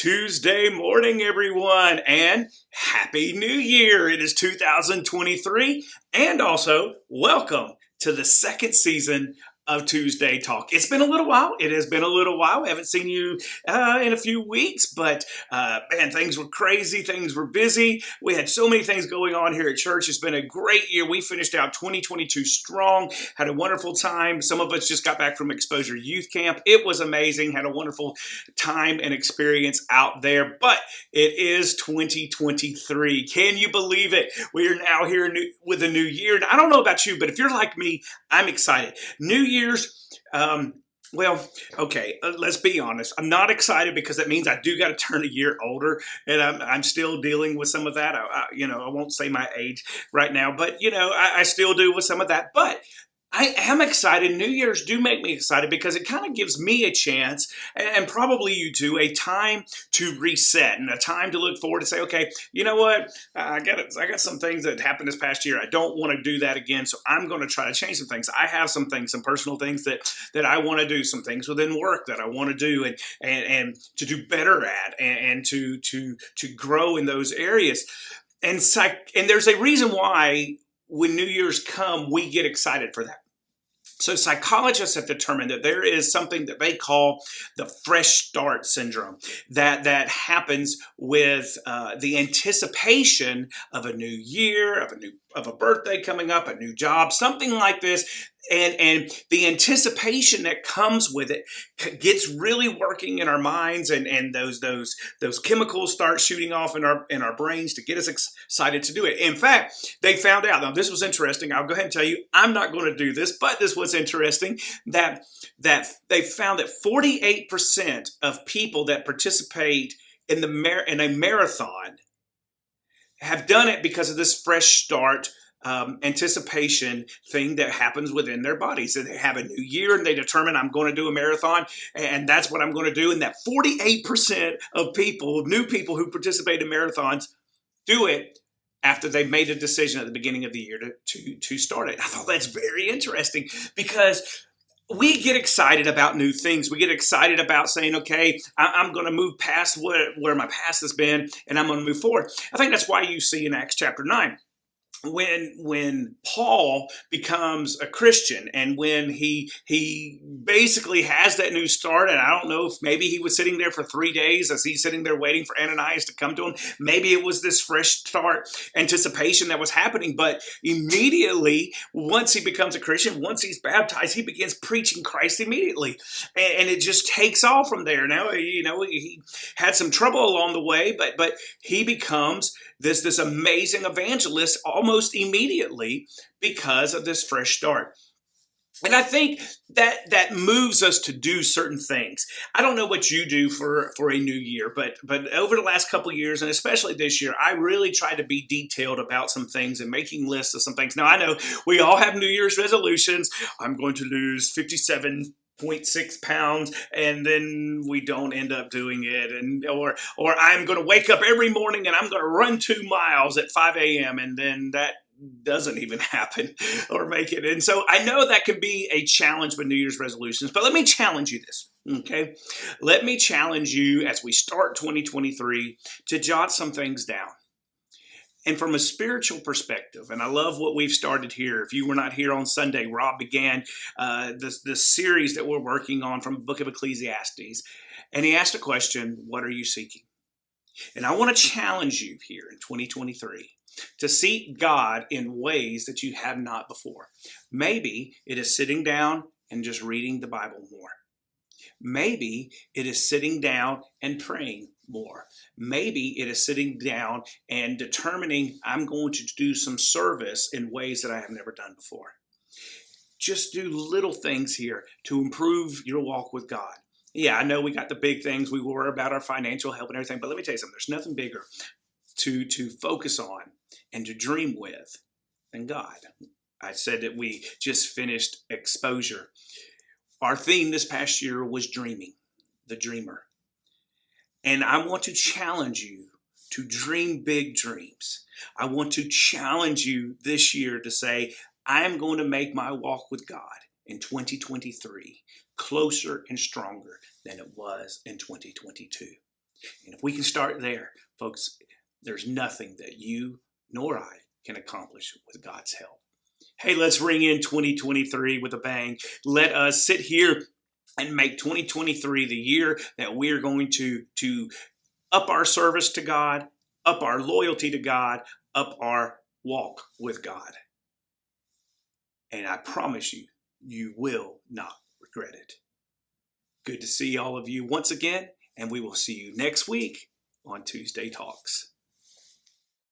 Tuesday morning, everyone, and Happy New Year. It is 2023, and also welcome to the second season of Tuesday Talk. It's been a little while. It has been a little while. I haven't seen you in a few weeks, but man, things were crazy. Things were busy. We had so many things going on here at church. It's been a great year. We finished out 2022 strong, had a wonderful time. Some of us just got back from Exposure Youth Camp. It was amazing. Had a wonderful time and experience out there, but it is 2023. Can you believe it? We are now here with a new year. And I don't know about you, but if you're like me, I'm excited. New Year's, let's be honest. I'm not excited because that means I do got to turn a year older, and I'm still dealing with some of that. I won't say my age right now, but I still do with some of that. But I am excited. New Year's do make me excited because it kind of gives me a chance, and probably you too, a time to reset and a time to look forward and say, okay, you know what? I got some things that happened this past year. I don't want to do that again, so I'm going to try to change some things. I have some things, some personal things that I want to do, some things within work that I want to do and to do better at and to grow in those areas. And there's a reason why when New Year's come, we get excited for that. So psychologists have determined that there is something that they call the fresh start syndrome that happens with the anticipation of a new year, of a birthday coming up, a new job, something like this. And the anticipation that comes with it gets really working in our minds, and those chemicals start shooting off in our brains to get us excited to do it. In fact, they found out, now this was interesting, I'll go ahead and tell you, I'm not going to do this, but this was interesting, that they found that 48% of people that participate in a marathon have done it because of this fresh start anticipation thing that happens within their bodies. So they have a new year and they determine, I'm going to do a marathon and that's what I'm going to do. And that 48% of new people who participate in marathons do it after they've made a decision at the beginning of the year to start it. I thought that's very interesting because we get excited about new things. We get excited about saying, okay, I'm going to move past where my past has been and I'm going to move forward. I think that's why you see in Acts chapter 9, when Paul becomes a Christian and when he basically has that new start, and I don't know if maybe he was sitting there for 3 days as he's sitting there waiting for Ananias to come to him. Maybe it was this fresh start anticipation that was happening, but immediately once he becomes a Christian, once he's baptized, he begins preaching Christ immediately. And it just takes off from there. Now, he had some trouble along the way, but he becomes this amazing evangelist almost immediately because of this fresh start. And I think that moves us to do certain things. I don't know what you do for a new year, but over the last couple of years, and especially this year, I really try to be detailed about some things and making lists of some things. Now, I know we all have New Year's resolutions. I'm going to lose 57.6 pounds, and then we don't end up doing it, or I'm going to wake up every morning and I'm going to run 2 miles at 5 a.m. and then that doesn't even happen or make it. And so I know that can be a challenge with New Year's resolutions, but let me challenge you this, okay? Let me challenge you as we start 2023 to jot some things down. And from a spiritual perspective, and I love what we've started here. If you were not here on Sunday, Rob began this series that we're working on from the book of Ecclesiastes. And he asked a question, what are you seeking? And I want to challenge you here in 2023 to seek God in ways that you have not before. Maybe it is sitting down and just reading the Bible more. Maybe it is sitting down and praying more. Maybe it is sitting down and determining I'm going to do some service in ways that I have never done before. Just do little things here to improve your walk with God. Yeah, I know we got the big things. We worry about our financial help and everything, but let me tell you something. There's nothing bigger to focus on and to dream with than God. I said that we just finished Exposure. Our theme this past year was dreaming, the dreamer. And I want to challenge you to dream big dreams. I want to challenge you this year to say, I am going to make my walk with God in 2023 closer and stronger than it was in 2022. And if we can start there, folks, there's nothing that you nor I can accomplish with God's help. Hey, let's ring in 2023 with a bang. Let us sit here and make 2023 the year that we're going to up our service to God, up our loyalty to God, up our walk with God. And I promise you, you will not regret it. Good to see all of you once again, and we will see you next week on Tuesday Talks.